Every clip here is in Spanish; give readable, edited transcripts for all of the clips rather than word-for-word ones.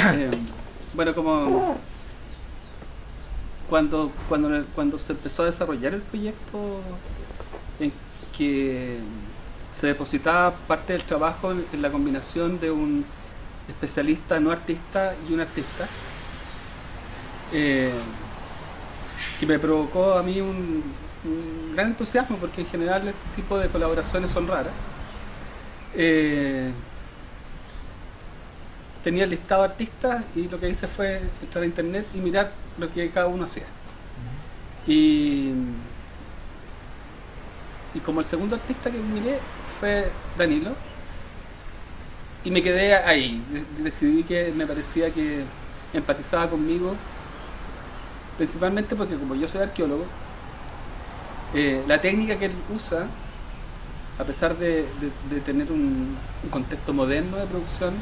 Eh, bueno, como cuando se empezó a desarrollar el proyecto, en que se depositaba parte del trabajo en la combinación de un especialista no artista y un artista, eh, que me provocó a mí un gran entusiasmo, porque en general este tipo de colaboraciones son raras. Eh, Tenía el listado de artistas y lo que hice fue entrar a internet y mirar lo que cada uno hacía. Y, y como el segundo artista que miré fue Danilo, y me quedé ahí. Decidí que me parecía que empatizaba conmigo, principalmente porque como yo soy arqueólogo, la técnica que él usa, a pesar de tener un contexto moderno de producción,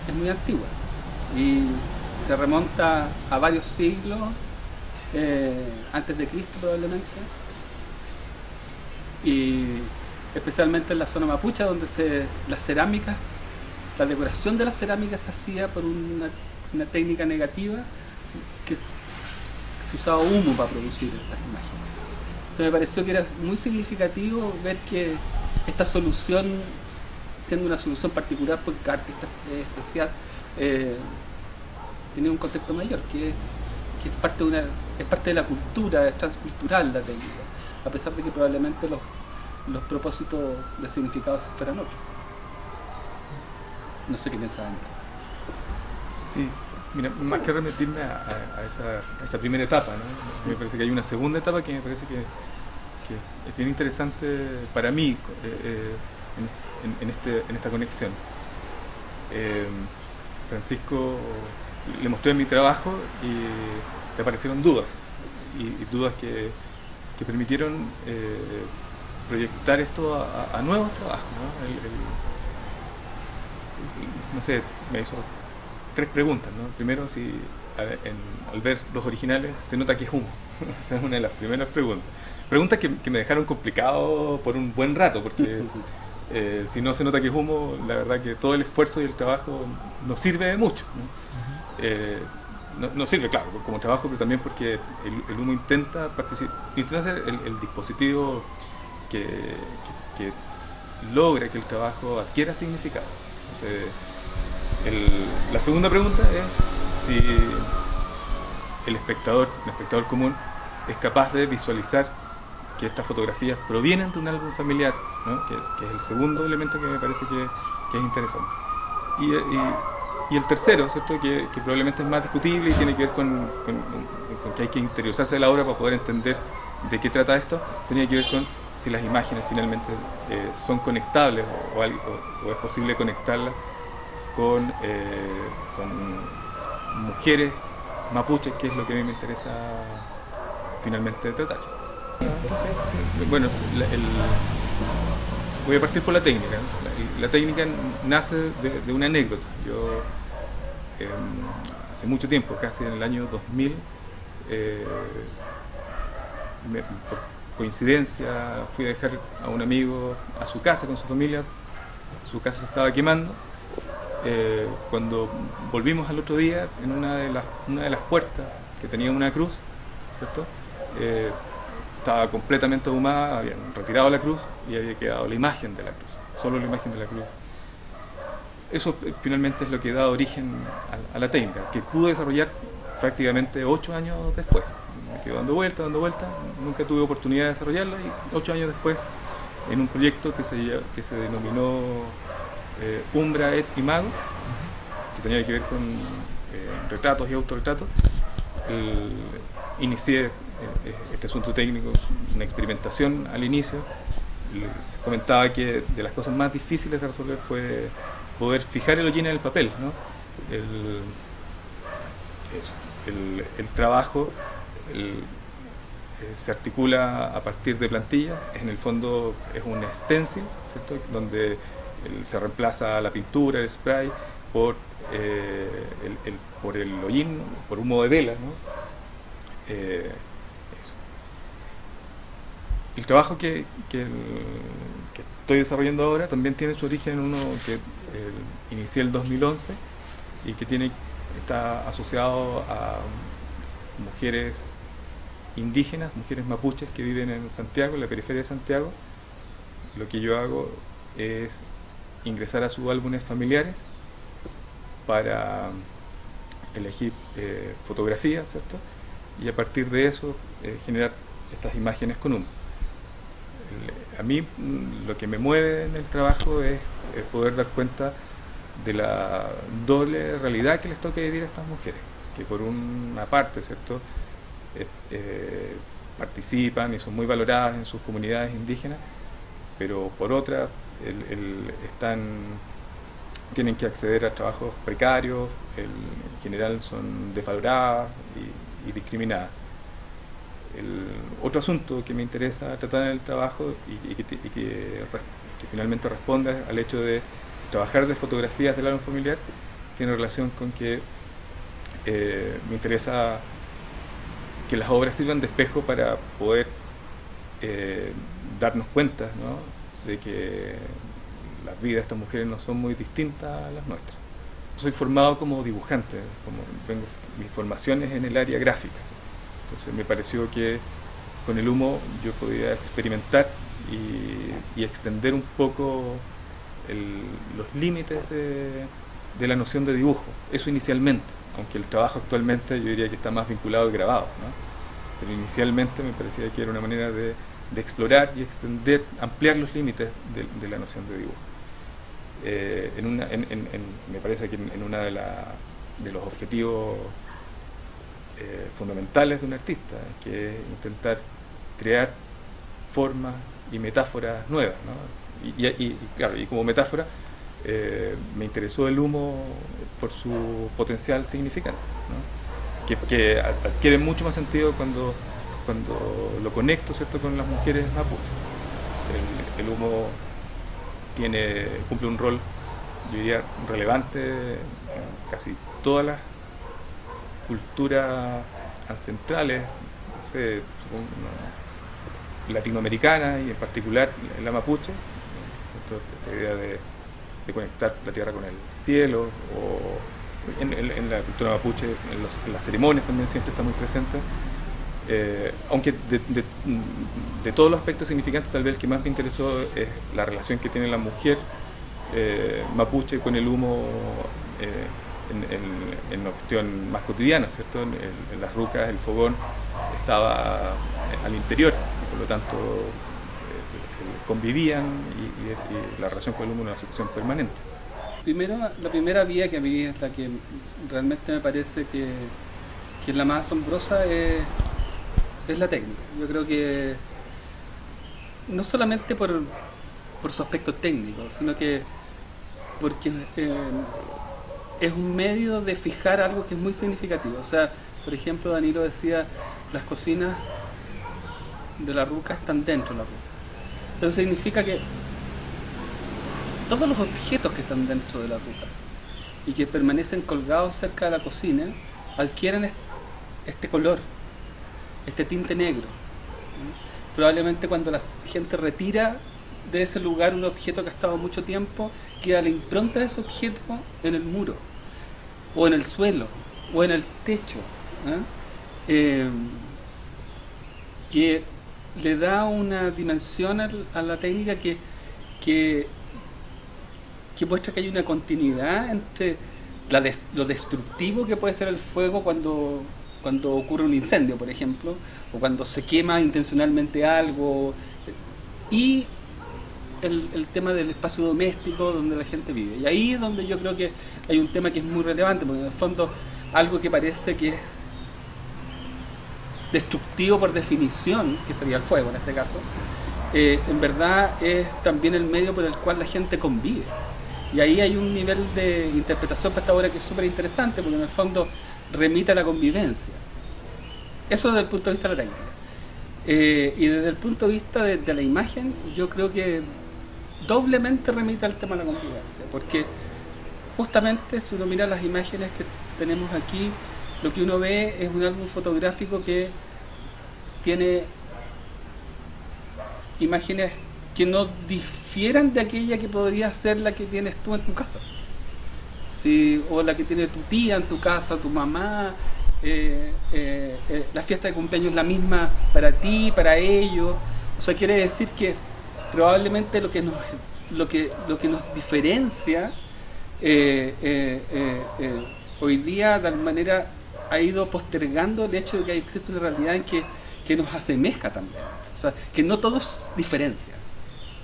es muy antigua y se remonta a varios siglos antes de Cristo probablemente, y especialmente en la zona mapucha, donde las cerámicas, la decoración de las cerámicas se hacía por una técnica negativa, que se usaba humo para producir estas imágenes. Entonces me pareció que era muy significativo ver que esta solución, siendo una solución particular porque cada artista es especial, eh, tenía un contexto mayor, que es parte de la cultura, es transcultural la técnica, a pesar de que probablemente los propósitos de significado fueran otros. No sé qué pensaban. Sí, mira, más que remitirme a esa primera etapa, ¿no? Me parece que hay una segunda etapa que me parece que es bien interesante para mí en esta conexión. Francisco le mostré mi trabajo y le aparecieron dudas, y dudas que permitieron proyectar esto a nuevos trabajos, ¿no? No sé, me hizo tres preguntas, ¿no? Primero, si al ver los originales se nota que es humo. Esa es una de las primeras preguntas. Preguntas que me dejaron complicado por un buen rato, porque si no se nota que es humo, la verdad que todo el esfuerzo y el trabajo no sirve de mucho, ¿no? No sirve, claro, como trabajo, pero también porque el humo intenta ser el dispositivo que logra que el trabajo adquiera significado. Entonces, la segunda pregunta es si el espectador común es capaz de visualizar que estas fotografías provienen de un álbum familiar, ¿no? que es el segundo elemento que me parece que es interesante. Y el tercero, ¿cierto? Que probablemente es más discutible y tiene que ver con que hay que interiorizarse de la obra para poder entender de qué trata esto, tenía que ver con si las imágenes finalmente son conectables o es posible conectarlas con mujeres mapuches, que es lo que a mí me interesa finalmente tratar. Entonces, sí, bueno, voy a partir por la técnica, ¿no? La técnica nace de una anécdota. Yo hace mucho tiempo, casi en el año 2000, por coincidencia fui a dejar a un amigo a su casa con su familia. Su casa se estaba quemando. Cuando volvimos al otro día, en una de las puertas que tenía una cruz, ¿cierto? Estaba completamente ahumada, habían retirado la cruz y había quedado la imagen de la cruz, solo la imagen de la cruz. Eso finalmente es lo que da origen a la técnica, que pude desarrollar prácticamente 8 años después. Me quedo dando vueltas, nunca tuve oportunidad de desarrollarla, y 8 años después, en un proyecto que se denominó Umbra et Imago, que tenía que ver con retratos y autorretratos, inicié este asunto técnico, una experimentación al inicio. Comentaba que de las cosas más difíciles de resolver fue poder fijar el hollín en el papel, ¿no? El trabajo se articula a partir de plantillas. En el fondo es un stencil, ¿cierto? Donde se reemplaza la pintura, el spray, por el hollín, por humo de vela, ¿no? El trabajo que estoy desarrollando ahora también tiene su origen en uno que inicié el 2011 y que tiene está asociado a mujeres indígenas, mujeres mapuches que viven en Santiago, en la periferia de Santiago. Lo que yo hago es ingresar a sus álbumes familiares para elegir fotografías, ¿cierto? Y a partir de eso generar estas imágenes con humo. A mí lo que me mueve en el trabajo es poder dar cuenta de la doble realidad que les toca vivir a estas mujeres, que por una parte, ¿cierto?, participan y son muy valoradas en sus comunidades indígenas, pero por otra tienen que acceder a trabajos precarios, en general son desvaloradas y discriminadas. El otro asunto que me interesa tratar en el trabajo y que finalmente responde al hecho de trabajar de fotografías del álbum familiar tiene relación con que me interesa que las obras sirvan de espejo para poder darnos cuenta, ¿no?, de que las vidas de estas mujeres no son muy distintas a las nuestras. Soy formado como dibujante, mi formación es en el área gráfica. Entonces me pareció que con el humo yo podía experimentar y extender un poco los límites de la noción de dibujo. Eso inicialmente, aunque el trabajo actualmente yo diría que está más vinculado al grabado, ¿no? Pero inicialmente me parecía que era una manera de explorar y extender, ampliar los límites de la noción de dibujo. Me parece que en uno de los objetivos fundamentales de un artista, que es intentar crear formas y metáforas nuevas, ¿no? Claro, y como metáfora me interesó el humo por su potencial significante, ¿no? que adquiere mucho más sentido cuando lo conecto, ¿cierto?, con las mujeres mapuches. El humo cumple un rol, yo diría, relevante en casi todas las culturas ancestrales, no sé, latinoamericanas y en particular la mapuche. Esta idea de conectar la tierra con el cielo, o en la cultura mapuche, en las ceremonias también siempre está muy presente. Aunque de todos los aspectos significantes, tal vez el que más me interesó es la relación que tiene la mujer mapuche con el humo en una cuestión más cotidiana, ¿cierto? En las rucas el fogón estaba al interior y por lo tanto convivían y la relación con el humo era una situación permanente. Primero, la primera vía que a mí es la que realmente me parece que es la más asombrosa, es la técnica. Yo creo que no solamente por su aspecto técnico, sino que porque es un medio de fijar algo que es muy significativo. O sea, por ejemplo, Danilo decía, las cocinas de la ruca están dentro de la ruca. Eso significa que todos los objetos que están dentro de la ruca y que permanecen colgados cerca de la cocina adquieren este color, este tinte negro. Probablemente cuando la gente retira de ese lugar un objeto que ha estado mucho tiempo, queda la impronta de ese objeto en el muro, o en el suelo, o en el techo, que le da una dimensión a la técnica que muestra que hay una continuidad entre lo destructivo que puede ser el fuego cuando ocurre un incendio, por ejemplo, o cuando se quema intencionalmente algo, y el tema del espacio doméstico donde la gente vive. Y ahí es donde yo creo que hay un tema que es muy relevante, porque en el fondo algo que parece que es destructivo por definición, que sería el fuego en este caso, en verdad es también el medio por el cual la gente convive. Y ahí hay un nivel de interpretación para esta obra que es súper interesante, porque en el fondo remite a la convivencia. Eso desde el punto de vista de la técnica. Y desde el punto de vista de la imagen, yo creo que doblemente remite al tema de la convivencia, porque justamente si uno mira las imágenes que tenemos aquí, lo que uno ve es un álbum fotográfico que tiene imágenes que no difieran de aquella que podría ser la que tienes tú en tu casa. ¿sí? O la que tiene tu tía en tu casa, tu mamá. La fiesta de cumpleaños es la misma para ti, para ellos. O sea, quiere decir que probablemente lo que nos diferencia hoy día de alguna manera ha ido postergando el hecho de que existe una realidad en que nos asemeja también. O sea, que no todo es diferencia.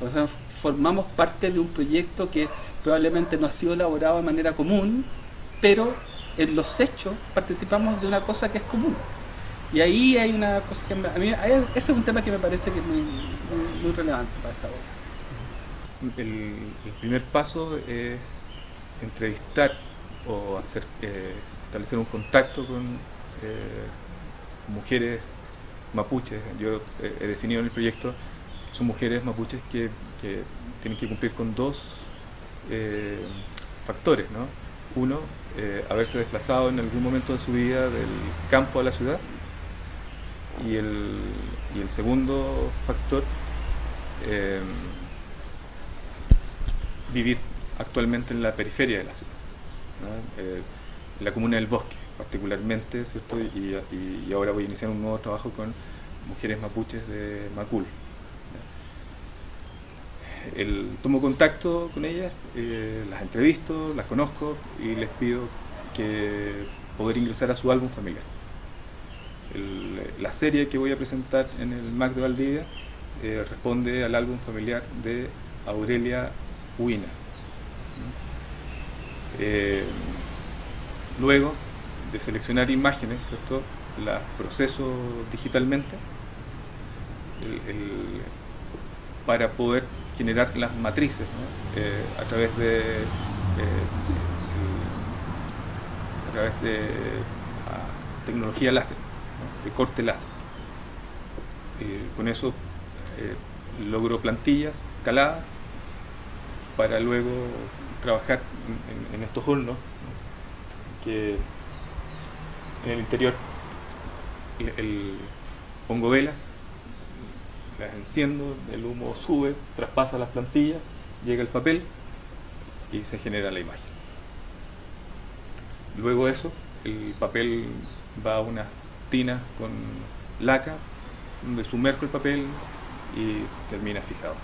O sea, formamos parte de un proyecto que probablemente no ha sido elaborado de manera común, pero en los hechos participamos de una cosa que es común. Y ahí hay una cosa que a mí, ese es un tema que me parece que es muy relevante para esta obra. El primer paso es entrevistar o establecer un contacto con mujeres mapuches. Yo he definido en el proyecto, son mujeres mapuches que tienen que cumplir con dos factores, ¿no? Uno, haberse desplazado en algún momento de su vida del campo a la ciudad, y el segundo factor, vivir actualmente en la periferia de la ciudad, ¿no? En la comuna del Bosque particularmente, ¿cierto? Y ahora voy a iniciar un nuevo trabajo con mujeres mapuches de Macul. Tomo contacto con ellas, las entrevisto, las conozco y les pido que poder ingresar a su álbum familiar. La serie que voy a presentar en el MAC de Valdivia responde al álbum familiar de Aurelia Huina. Luego de seleccionar imágenes, ¿cierto?, las proceso digitalmente para poder generar las matrices, ¿no? A través de tecnología láser, ¿no?, de corte láser. Con eso logro plantillas caladas para luego trabajar en estos hornos, ¿no?, que en el interior pongo velas, las enciendo, el humo sube, traspasa las plantillas, llega el papel y se genera la imagen. Luego de eso, el papel va a unas tinas con laca, donde sumerjo el papel y termina fijado.